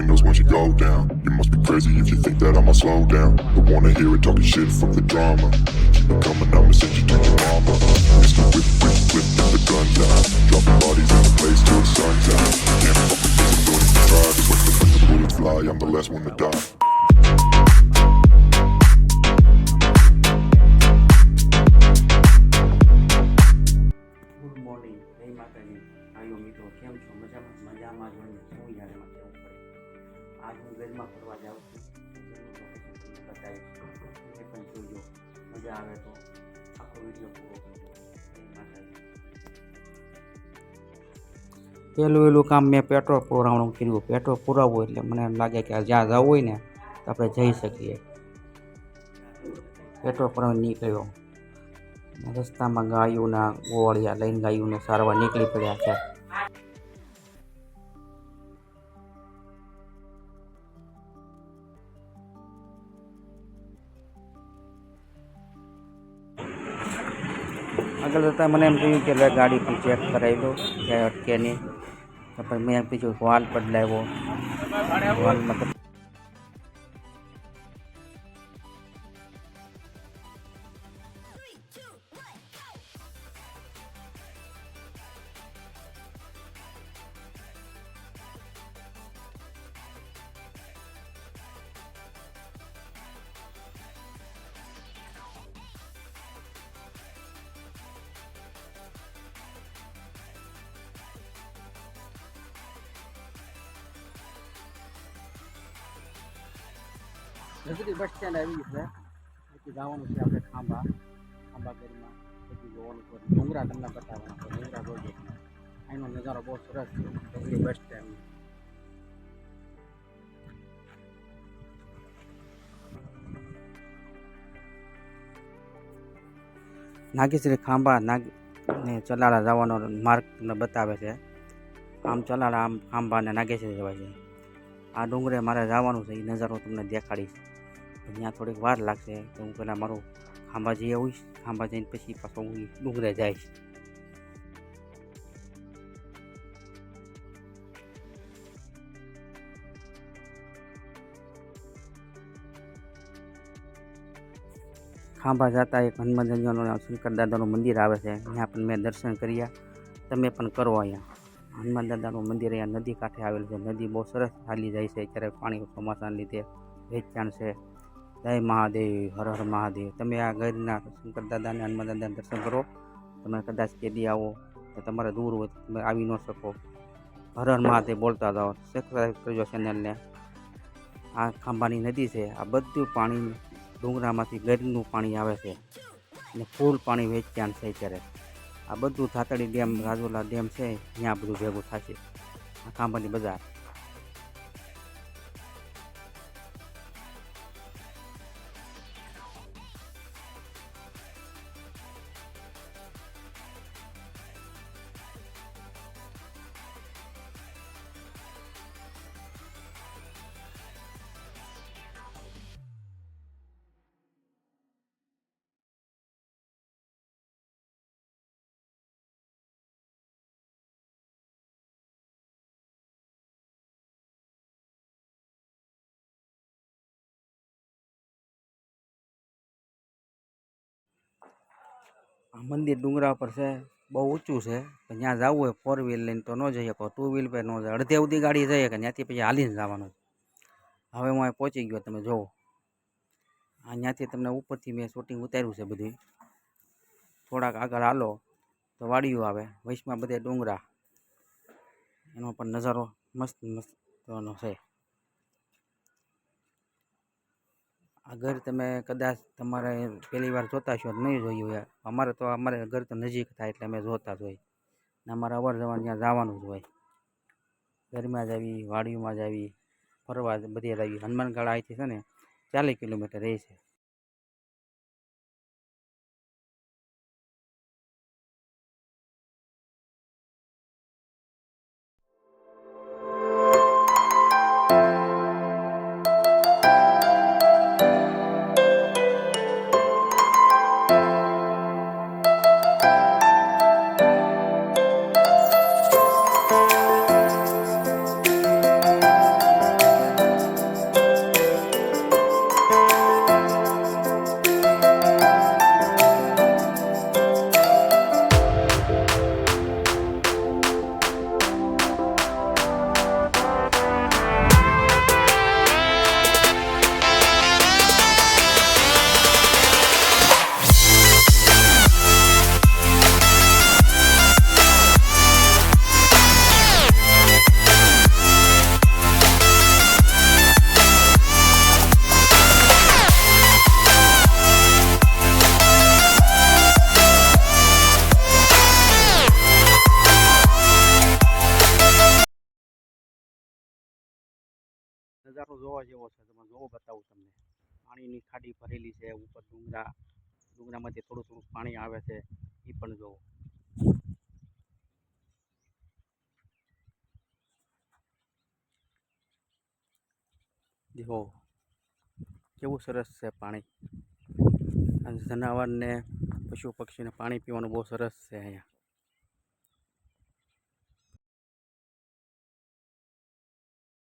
windows once you go down. You must be crazy if you think that I'ma slow down. Don't wanna hear it talking shit, fuck the drama. Keep it coming, I'ma send you to your mama. Mr. Whip, whip, whip, get the guns out. Dropping bodies in the place till the sun's out. Can't fuck with this, I'm going to try. Cause when the bullets fly, I'm the last one to die. Good morning, જય માતાજી. ભાઈઓ મિત્રો કેમ છો? મજામાં મજામાં જ હોય શું યાર એમાં કેવું પડે. આજ હું ગરમાં ફરવા જાઉં છું. ગરનું લોકેશન તમને બતાવીશ. તમે પણ જોજો, મજા આવે તો આખો વિડીયો પૂરો કરજો. જય માતાજી. પહેલું કામ મેં પેટ્રોલ પુરાવવાનું કર્યું. પેટ્રોલ પુરાવવું એટલે મને એમ લાગે કે જ્યાં જવું હોય ને તો આપણે જઈ શકીએ. પેટ્રોલ પુરાવી નીકળ્યો. રસ્તામાં ગાયોના ગોળિયા લઈને ગાયોને સારવાર નીકળી પડ્યા છે. આગળ જતાં મને એમ કહ્યું કે ગાડી પણ ચેક કરાવી લો ક્યાંય અટકે નહીં. તો પછી મેં બીજું વાલ બદલાવ્યો. વાલમાં નજીક બસ સ્ટેન્ડ આવી ગયું છે. પછી જવાનું છે આપણે ખાંભા ગરમાં. પછી જોવાનું છે ડુંગરા તમને બતાવવાના છે. ડુંગરા જોજો. અહીંનો નજારો બહુ સરસ છે. નજીક બસ સ્ટેન્ડ નાગેશ્વરી ખાંભા ને ચલાળા જવાનો માર્ગ તમને બતાવે છે. આમ ચલાળા, આમ ખાંભા અને નાગેશ્વરી જવાય છે. આ ડુંગરે મારે જવાનું છે. એ નજારો તમને દેખાડીશ. ત્યાં થોડીક વાર લાગશે તો હું પહેલાં મારું ખાંભા જઈ આવીશ. ખાંભા જઈને પછી પાછો હું ડુંગરે જઈશ. ખાંભા જતા એક હનુમાનજીનો શંકર દાદાનું મંદિર આવે છે. ત્યાં પણ મેં દર્શન કર્યા. તમે પણ કરો. અહીંયા હનુમાન દાદાનું મંદિર અહીંયા નદી કાંઠે આવેલું છે. નદી બહુ સરસ હાલી જાય છે. અત્યારે પાણી ચોમાસાના લીધે વેચાણ છે. જય મહાદેવ, હર હર મહાદેવ. તમે આ ગીરના શંકર દાદાને હનુમાન દાદાને દર્શન કરો. તમે કદાચ કેદી આવો તો તમારે દૂર હોય તમે આવી ન શકો. હર હર મહાદેવ બોલતા જાઓ. સબસ્ક્રાઈબ કરજો ચેનલને. આ ખાંભાની નદી છે. આ બધું પાણી ડુંગરામાંથી ગરનું પાણી આવે છે અને ફૂલ પાણી વેચાણ છે. અત્યારે આ બધું ધાતળી ડેમ, રાજુલા ડેમ છે, ત્યાં બધું ભેગું થશે. આ ખાંભાની બજાર. આ મંદિર ડુંગરા પર છે. બહુ ઊંચું છે. પણ ત્યાં જવું હોય 4 વ્હીલ લઈને તો ન જઈ શકો. 2 વ્હીલ પર ન જાય. અડધે સુધી ગાડી જઈએ કે ત્યાંથી પછી હાલીને જવાનું. હવે હું અહીં પહોંચી ગયો. તમે જુઓ. ત્યાંથી તમને ઉપરથી મેં શૂટિંગ ઉતાર્યું છે બધું. થોડાક આગળ હાલો તો વાડીઓ આવે. વચમાં બધે ડુંગરા. એનો પણ નજારો મસ્ત મસ્તનો છે. આ ઘર તમે કદાચ તમારે પહેલી વાર જોતા છો નહીં જોયું હોય. અમારે ઘર તો નજીક થાય એટલે અમે જોતા જ હોય. ને અમારે અવાર જવાર ત્યાં જવાનું જ હોય. ઘરમાં જ આવી, વાડીઓમાં જ આવી, ફરવા બધે જ આવી. હનુમાનગઢ અહીંથી છે ને 40 કિલોમીટર રહે છે. નજારો જોવા જેવો છે. તમે જોવો, બતાવું તમને. પાણીની ખાડી ભરેલી છે, ઉપર ડુંગરામાંથી થોડું થોડું પાણી આવે છે, એ પણ જોવો. જુઓ કેવું સરસ છે પાણી. અને જનાવરને પશુ પક્ષીને પાણી પીવાનું બહુ સરસ છે અહીંયા.